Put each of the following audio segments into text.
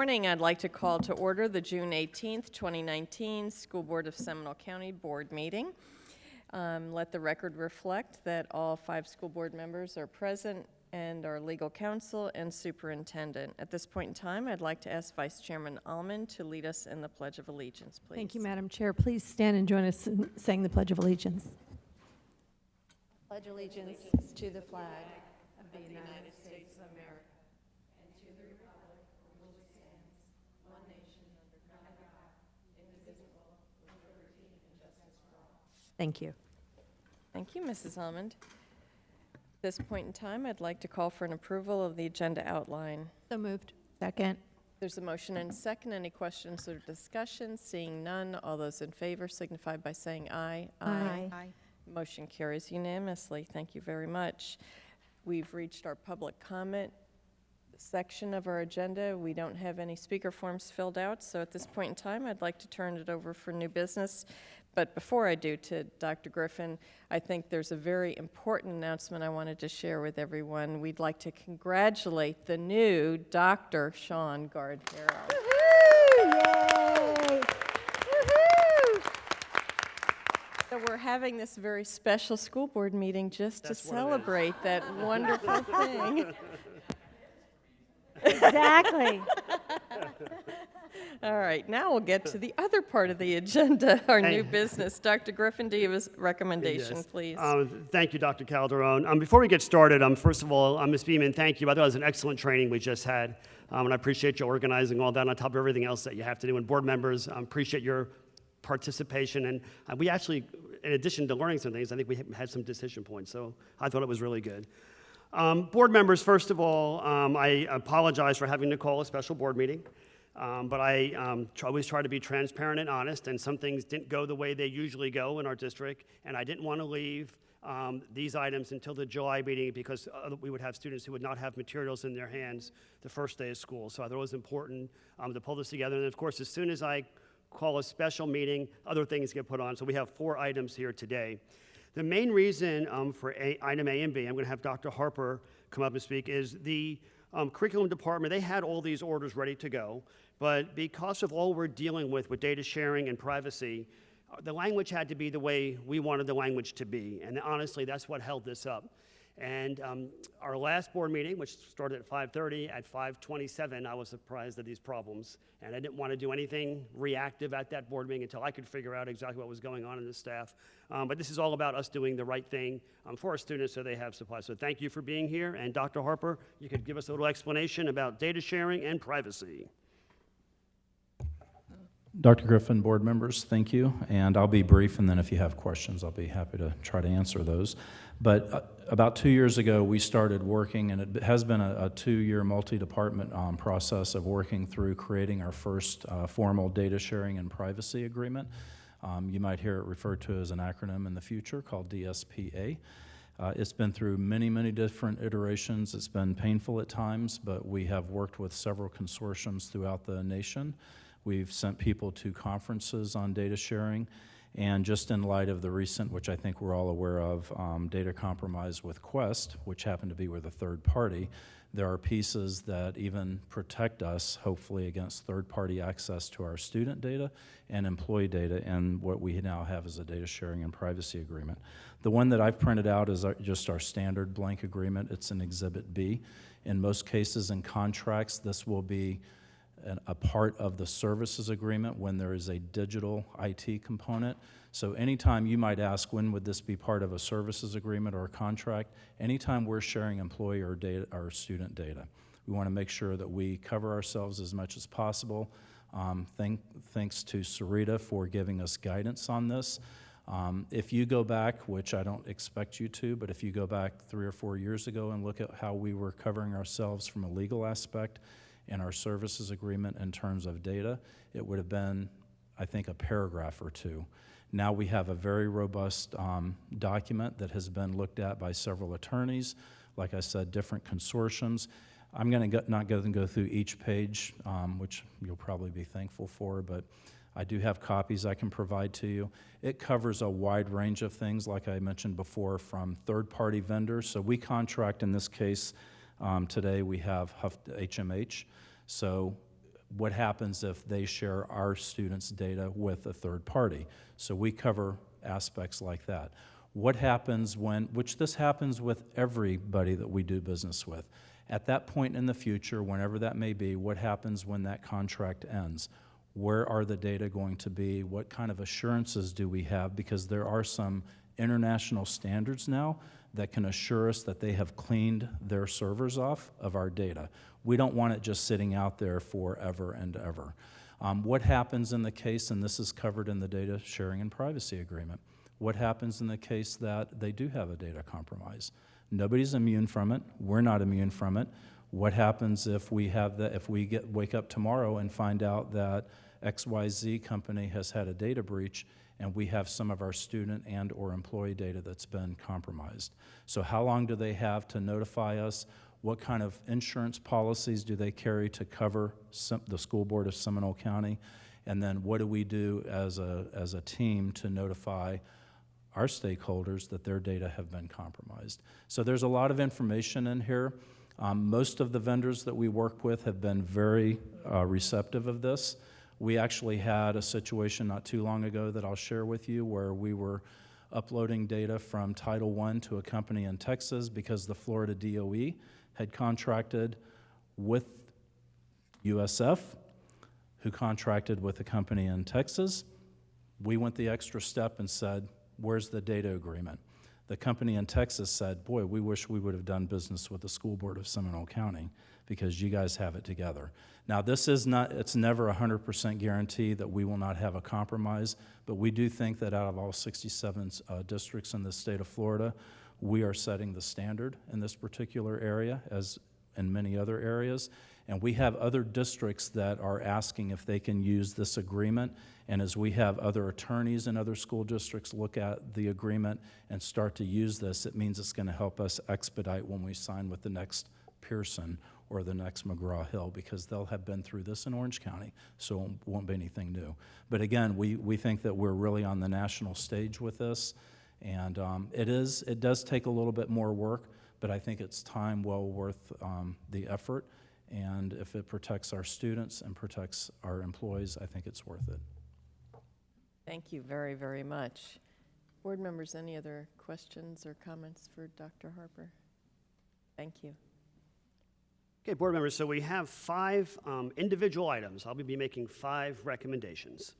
morning, I'd like to call to order the June 18th, 2019 School Board of Seminole County Board meeting. Let the record reflect that all 5 school board members are present and our legal counsel and superintendent. At this point in time, I'd like to ask Vice Chairman Allman to lead us in the Pledge of Allegiance, please. Thank you, Madam Chair. Please stand and join us in saying the Pledge of Allegiance. Pledge allegiance to the flag of the United States of America and to the republic for which it stands, one nation, under God, indivisible, with liberty and justice for all. Thank you. Thank you, Mrs. Almond. At this point in time, I'd like to call for an approval of the agenda outline. So moved. Second. There's a motion and a second. Any questions or discussion? Seeing none, all those in favor signify by saying aye. Aye. Motion carries unanimously. Thank you very much. We've reached our public comment section of our agenda. We don't have any speaker forms filled out, so at this point in time, I'd like to turn it over for new business. But before I do, to Dr. Griffin, I think there's a very important announcement I wanted to share with everyone. We'd like to congratulate the new Dr. Sean Gardnero. Yay! So we're having this very special school board meeting just to celebrate that wonderful thing. Exactly. All right, now we'll get to the other part of the agenda, our new business. Dr. Griffin, do you have a recommendation, Yes. please? Thank you, Dr. Calderon. Before we get started, first of all, Ms. Beeman, thank you. I thought it was an excellent training we just had, and I appreciate you organizing all that on top of everything else that you have to do. And board members, appreciate your participation. And we actually, in addition to learning some things, I think we had some decision points. So I thought it was really good. Board members, first of all, I apologize for having to call a special board meeting. But I always try to be transparent and honest, and some things didn't go the way they usually go in our district, and I didn't want to leave these items until the July meeting because we would have students who would not have materials in their hands the first day of school. So I thought it was important to pull this together, and of course, as soon as I call a special meeting, other things get put on. So we have 4 items here today. The main reason for item A and B, I'm going to have Dr. Harper come up and speak, is the curriculum department. They had all these orders ready to go, but because of all we're dealing with data sharing and privacy, the language had to be the way we wanted the language to be, and honestly, that's what held this up. And our last board meeting, which started at 5:30, at 5:27, I was surprised at these problems, and I didn't want to do anything reactive at that board meeting until I could figure out exactly what was going on in the staff. But this is all about us doing the right thing for our students so they have supplies. So thank you for being here, and Dr. Harper, you could give us a little explanation about data sharing and privacy. Dr. Griffin, board members, thank you. And I'll be brief, and then if you have questions, I'll be happy to try to answer those. But about 2 years ago, we started working, and it has been a 2-year multi-department process of working through creating our first formal data sharing and privacy agreement. You might hear it referred to as an acronym in the future called DSPA. It's been through many, many different iterations. It's been painful at times, but we have worked with several consortiums throughout the nation. We've sent people to conferences on data sharing, and just in light of the recent, which I think we're all aware of, data compromise with Quest, which happened to be with a third party, there are pieces that even protect us, hopefully, against third-party access to our student data and employee data, and what we now have is a data sharing and privacy agreement. The one that I've printed out is just our standard blank agreement. It's an Exhibit B. In most cases in contracts, this will be a part of the services agreement when there is a digital IT component. So anytime you might ask, when would this be part of a services agreement or a contract? Anytime we're sharing employee or data or student data, we want to make sure that we cover ourselves as much as possible. Thanks to Sarita for giving us guidance on this. If you go back, which I don't expect you to, but if you go back 3 or 4 years ago and look at how we were covering ourselves from a legal aspect in our services agreement in terms of data, it would have been, I think, a paragraph or 2. Now we have a very robust document that has been looked at by several attorneys, like I said, different consortiums. I'm going to not go through each page, which you'll probably be thankful for, but I do have copies I can provide to you. It covers a wide range of things, like I mentioned before, from third-party vendors. So we contract, in this case, today we have HMH. So what happens if they share our students' data with a third party? So we cover aspects like that. What happens when, which this happens with everybody that we do business with. At that point in the future, whenever that may be, what happens when that contract ends? Where are the data going to be? What kind of assurances do we have? Because there are some international standards now that can assure us that they have cleaned their servers off of our data. We don't want it just sitting out there forever and ever. What happens in the case, and this is covered in the data sharing and privacy agreement, what happens in the case that they do have a data compromise? Nobody's immune from it. We're not immune from it. What happens if we have that? If we wake up tomorrow and find out that XYZ company has had a data breach, and we have some of our student and or employee data that's been compromised? So how long do they have to notify us? What kind of insurance policies do they carry to cover the school board of Seminole County? And then what do we do as a team to notify our stakeholders that their data have been compromised? So there's a lot of information in here. Most of the vendors that we work with have been very receptive of this. We actually had a situation not too long ago that I'll share with you where we were uploading data from Title I to a company in Texas because the Florida DOE had contracted with USF, who contracted with a company in Texas. We went the extra step and said, where's the data agreement? The company in Texas said, boy, we wish we would have done business with the school board of Seminole County because you guys have it together. Now, this is not, it's never a 100% guarantee that we will not have a compromise, but we do think that out of all 67 districts in the state of Florida, we are setting the standard in this particular area, as in many other areas. And we have other districts that are asking if they can use this agreement. And as we have other attorneys in other school districts look at the agreement and start to use this, it means it's going to help us expedite when we sign with the next Pearson or the next McGraw-Hill, because they'll have been through this in Orange County, so it won't be anything new. But again, we think that we're really on the national stage with this, and it does take a little bit more work, but I think it's time well worth the effort, and if it protects our students and protects our employees, I think it's worth it. Thank you very, very much. Board members, any other questions or comments for Dr. Harper? Thank you. Okay, board members, so we have 5 individual items. I'll be making 5 recommendations.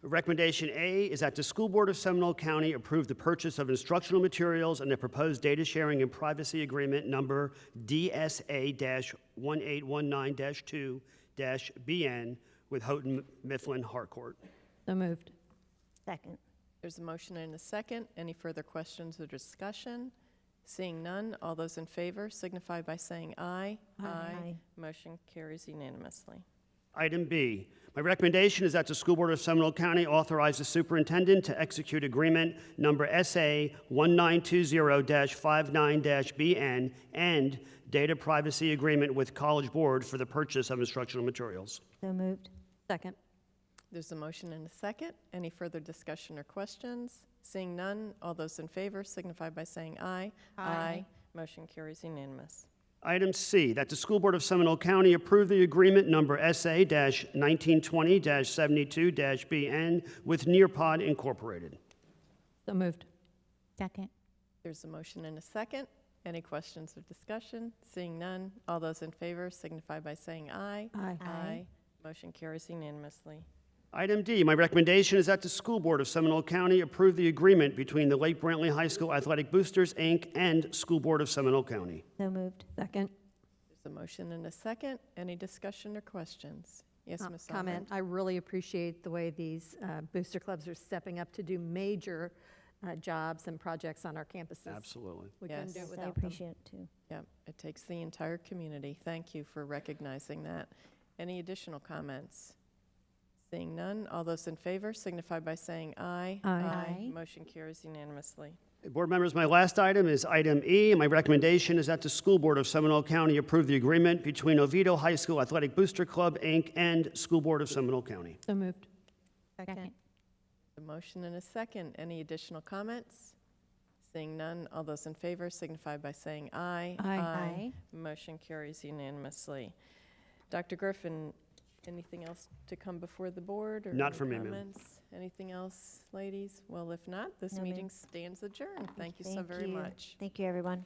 Recommendation A is that the School Board of Seminole County approve the purchase of instructional materials and the proposed data sharing and privacy agreement number DSA-1819-2-BN with Houghton Mifflin Harcourt. So moved. Second. There's a motion and a second. Any further questions or discussion? Seeing none, all those in favor signify by saying aye. Aye. Motion carries unanimously. Item B, my recommendation is that the School Board of Seminole County authorize the superintendent to execute agreement number SA-1920-59-BN and data privacy agreement with College Board for the purchase of instructional materials. So moved. Second. There's a motion and a second. Any further discussion or questions? Seeing none, all those in favor signify by saying aye. Aye. Motion carries unanimous. Item C, that the School Board of Seminole County approve the agreement number SA-1920-72-BN with Nearpod Incorporated. So moved. Second. There's a motion and a second. Any questions or discussion? Seeing none, all those in favor signify by saying aye. Aye. Aye. Motion carries unanimously. Item D, my recommendation is that the School Board of Seminole County approve the agreement between the Lake Brantley High School Athletic Boosters, Inc. and School Board of Seminole County. So moved. Second. There's a motion and a second. Any discussion or questions? Yes, Ms. Comment. I really appreciate the way these booster clubs are stepping up to do major jobs and projects on our campuses. Absolutely. We couldn't do Yes. it I without them. appreciate it too. Yep, it takes the entire community. Thank you for recognizing that. Any additional comments? Seeing none, all those in favor signify by saying aye. Aye. Motion carries unanimously. Board members, my last item is item E. My recommendation is that the School Board of Seminole County approve the agreement between Oviedo High School Athletic Booster Club, Inc. and School Board of Seminole County. So moved. Second. A motion and a second. Any additional comments? Seeing none, all those in favor signify by saying aye. Aye. Aye. Motion carries unanimously. Dr. Griffin, Anything else to come before the board or Not any for me, ma'am. comments? Anything else, ladies? Well, if not, this No, ma'am. meeting stands adjourned. Thank you so Thank very you. much. Thank you, everyone.